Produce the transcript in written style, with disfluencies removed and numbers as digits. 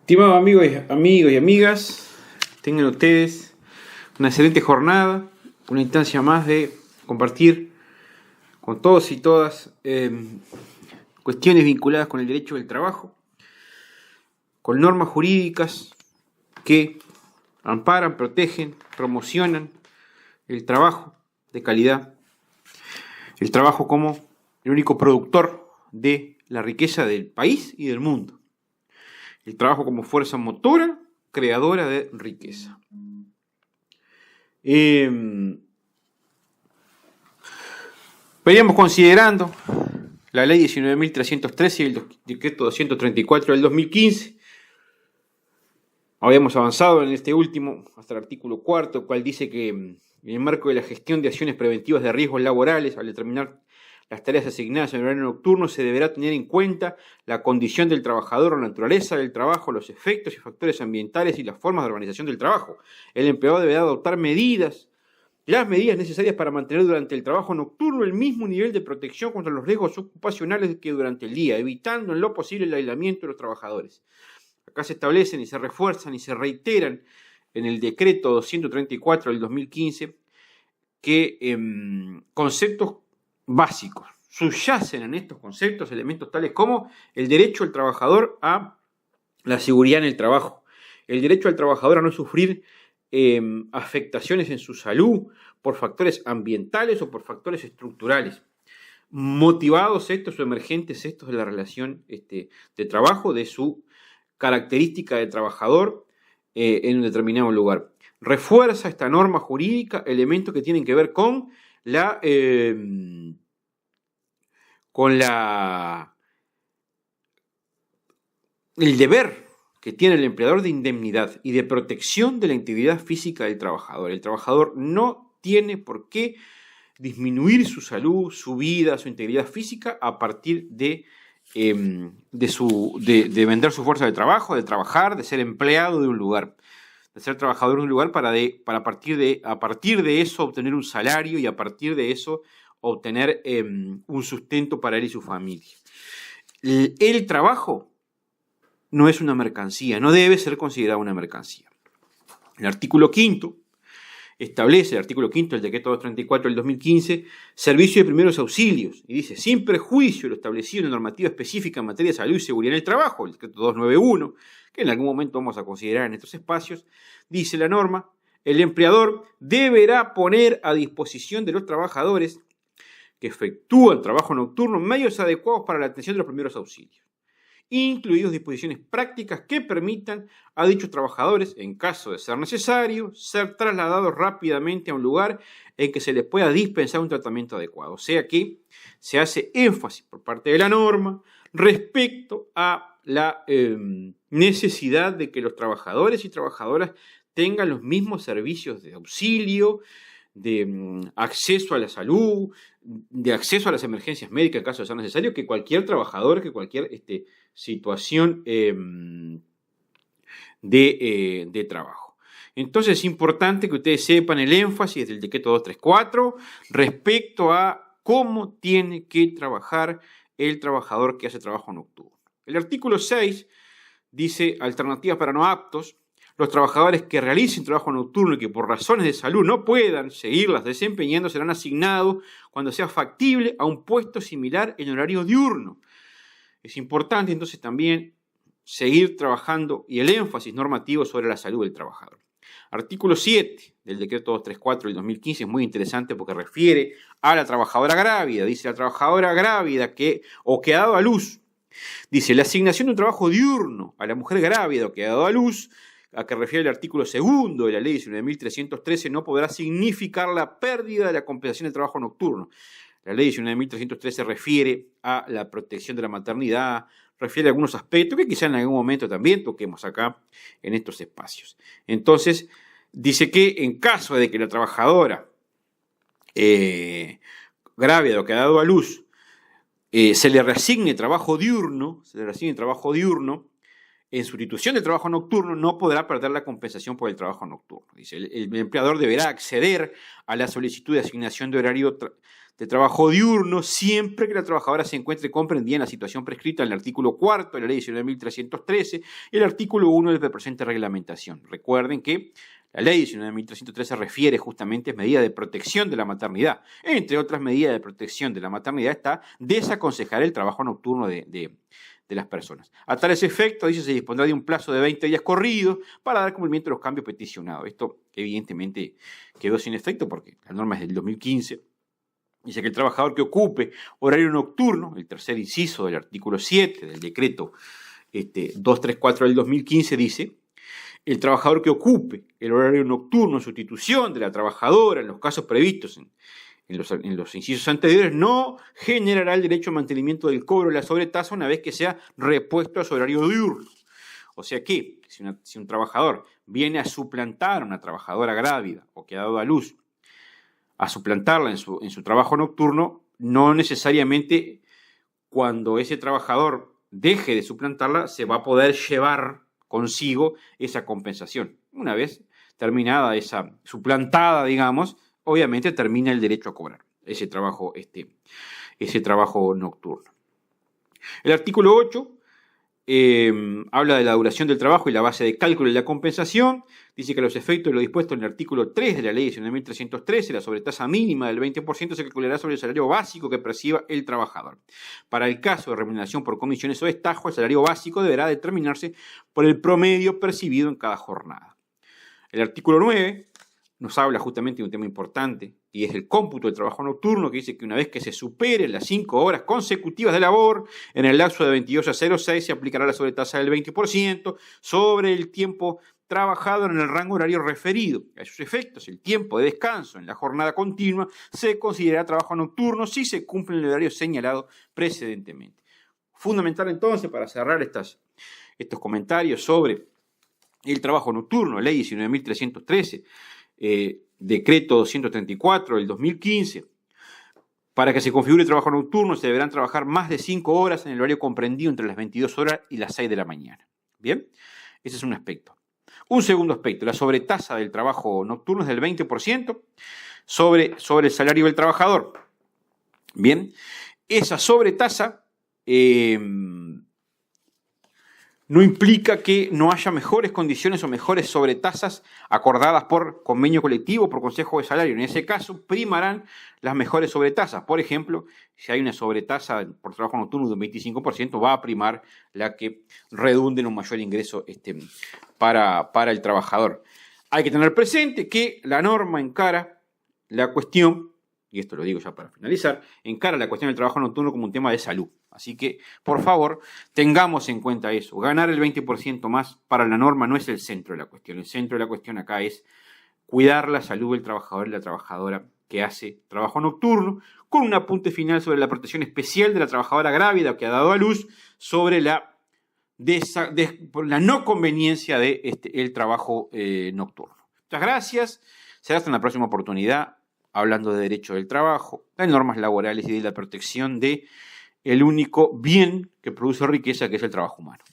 Estimados amigos y amigas, tengan ustedes una excelente jornada, una instancia más de compartir con todos y todas cuestiones vinculadas con el derecho del trabajo, con normas jurídicas que amparan, protegen, promocionan el trabajo de calidad, el trabajo como el único productor de la riqueza del país y del mundo. El trabajo como fuerza motora, creadora de riqueza. Veníamos considerando la ley 19.313 y el decreto 234 del 2015. Habíamos avanzado en este último hasta el artículo 4, el cual dice que en el marco de la gestión de acciones preventivas de riesgos laborales, al determinar las tareas asignadas en el horario nocturno, se deberá tener en cuenta la condición del trabajador, la naturaleza del trabajo, los efectos y factores ambientales y las formas de organización del trabajo. El empleado deberá adoptar las medidas necesarias para mantener durante el trabajo nocturno el mismo nivel de protección contra los riesgos ocupacionales que durante el día, evitando en lo posible el aislamiento de los trabajadores. Acá se establecen y se refuerzan y se reiteran en el decreto 234 del 2015 que conceptos básicos. Subyacen en estos conceptos elementos tales como el derecho del trabajador a la seguridad en el trabajo, el derecho al trabajador a no sufrir afectaciones en su salud por factores ambientales o por factores estructurales, motivados estos o emergentes estos de la relación de trabajo, de su característica de trabajador en un determinado lugar. Refuerza esta norma jurídica elementos que tienen que ver con el deber que tiene el empleador de indemnidad y de protección de la integridad física del trabajador. El trabajador no tiene por qué disminuir su salud, su vida, su integridad física a partir de vender su fuerza de trabajo, de trabajar, de ser empleado de un lugar, de ser trabajador de un lugar para a partir de eso obtener un salario y a partir de eso obtener un sustento para él y su familia. El trabajo no es una mercancía, no debe ser considerado una mercancía. El artículo 5 establece, el artículo 5 del decreto 234 del 2015, servicio de primeros auxilios, y dice, sin prejuicio de lo establecido en la normativa específica en materia de salud y seguridad en el trabajo, el decreto 291, que en algún momento vamos a considerar en estos espacios, dice la norma, el empleador deberá poner a disposición de los trabajadores que efectúan trabajo nocturno medios adecuados para la atención de los primeros auxilios, incluidos disposiciones prácticas que permitan a dichos trabajadores, en caso de ser necesario, ser trasladados rápidamente a un lugar en que se les pueda dispensar un tratamiento adecuado. O sea que se hace énfasis por parte de la norma respecto a la necesidad de que los trabajadores y trabajadoras tengan los mismos servicios de auxilio, de acceso a la salud, de acceso a las emergencias médicas en caso de ser necesario, que cualquier trabajador, que cualquier situación de trabajo. Entonces es importante que ustedes sepan el énfasis del decreto 234 respecto a cómo tiene que trabajar el trabajador que hace trabajo nocturno. El artículo 6 dice alternativas para no aptos. Los trabajadores que realicen trabajo nocturno y que por razones de salud no puedan seguirlas desempeñando serán asignados cuando sea factible a un puesto similar en horario diurno. Es importante entonces también seguir trabajando y el énfasis normativo sobre la salud del trabajador. Artículo 7 del decreto 234 del 2015 es muy interesante porque refiere a la trabajadora grávida. Dice la trabajadora grávida que ha dado a luz. Dice la asignación de un trabajo diurno a la mujer grávida o que ha dado a luz, a que refiere el artículo 2 de la ley 19.313, no podrá significar la pérdida de la compensación del trabajo nocturno. La ley 19.313 refiere a la protección de la maternidad, refiere a algunos aspectos que quizá en algún momento también toquemos acá en estos espacios. Entonces, dice que en caso de que la trabajadora grávida o que ha dado a luz se le reasigne trabajo diurno, en sustitución del trabajo nocturno no podrá perder la compensación por el trabajo nocturno. Dice, el empleador deberá acceder a la solicitud de asignación de horario de trabajo diurno siempre que la trabajadora se encuentre comprendida en la situación prescrita en el artículo 4 de la Ley 19.313 y el artículo 1 de la presente reglamentación. Recuerden que la Ley 19.313 refiere justamente a medidas de protección de la maternidad. Entre otras medidas de protección de la maternidad está desaconsejar el trabajo nocturno de las personas. A tales efectos, dice, se dispondrá de un plazo de 20 días corridos para dar cumplimiento a los cambios peticionados. Esto evidentemente quedó sin efecto porque la norma es del 2015. Dice que el trabajador que ocupe horario nocturno, el tercer inciso del artículo 7 del decreto 234 del 2015 dice, el trabajador que ocupe el horario nocturno en sustitución de la trabajadora en los casos previstos en los incisos anteriores no generará el derecho a mantenimiento del cobro de la sobretasa una vez que sea repuesto a su horario diurno. O sea que si un trabajador viene a suplantar a una trabajadora grávida o que ha dado a luz, a suplantarla en su trabajo nocturno, no necesariamente cuando ese trabajador deje de suplantarla se va a poder llevar consigo esa compensación. Una vez terminada esa suplantada, digamos, obviamente termina el derecho a cobrar ese trabajo nocturno. El artículo 8 habla de la duración del trabajo y la base de cálculo de la compensación. Dice que a los efectos de lo dispuesto en el artículo 3 de la Ley 19.313, la sobretasa mínima del 20% se calculará sobre el salario básico que perciba el trabajador. Para el caso de remuneración por comisiones o destajo, el salario básico deberá determinarse por el promedio percibido en cada jornada. El artículo 9 nos habla justamente de un tema importante y es el cómputo del trabajo nocturno, que dice que una vez que se superen las 5 horas consecutivas de labor, en el lapso de 22 a 06 se aplicará la sobretasa del 20% sobre el tiempo trabajado en el rango horario referido. A esos efectos, el tiempo de descanso en la jornada continua se considerará trabajo nocturno si se cumple el horario señalado precedentemente. Fundamental entonces, para cerrar estos comentarios sobre el trabajo nocturno, Ley 19.313, decreto 234 del 2015, para que se configure el trabajo nocturno se deberán trabajar más de 5 horas en el horario comprendido entre las 22 horas y las 6 de la mañana. Bien, ese es un aspecto. Un segundo aspecto, la sobretasa del trabajo nocturno es del 20% sobre el salario del trabajador. Bien, esa sobretasa no implica que no haya mejores condiciones o mejores sobretasas acordadas por convenio colectivo o por consejo de salario. En ese caso, primarán las mejores sobretasas. Por ejemplo, si hay una sobretasa por trabajo nocturno de un 25%, va a primar la que redunde en un mayor ingreso para el trabajador. Hay que tener presente que la norma encara la cuestión, y esto lo digo ya para finalizar, encara la cuestión del trabajo nocturno como un tema de salud. Así que, por favor, tengamos en cuenta eso. Ganar el 20% más para la norma no es el centro de la cuestión. El centro de la cuestión acá es cuidar la salud del trabajador y la trabajadora que hace trabajo nocturno, con un apunte final sobre la protección especial de la trabajadora grávida que ha dado a luz, sobre la no conveniencia del trabajo nocturno. Muchas gracias. Será hasta una próxima oportunidad, hablando de derecho del trabajo, de normas laborales y de la protección de el único bien que produce riqueza, que es el trabajo humano.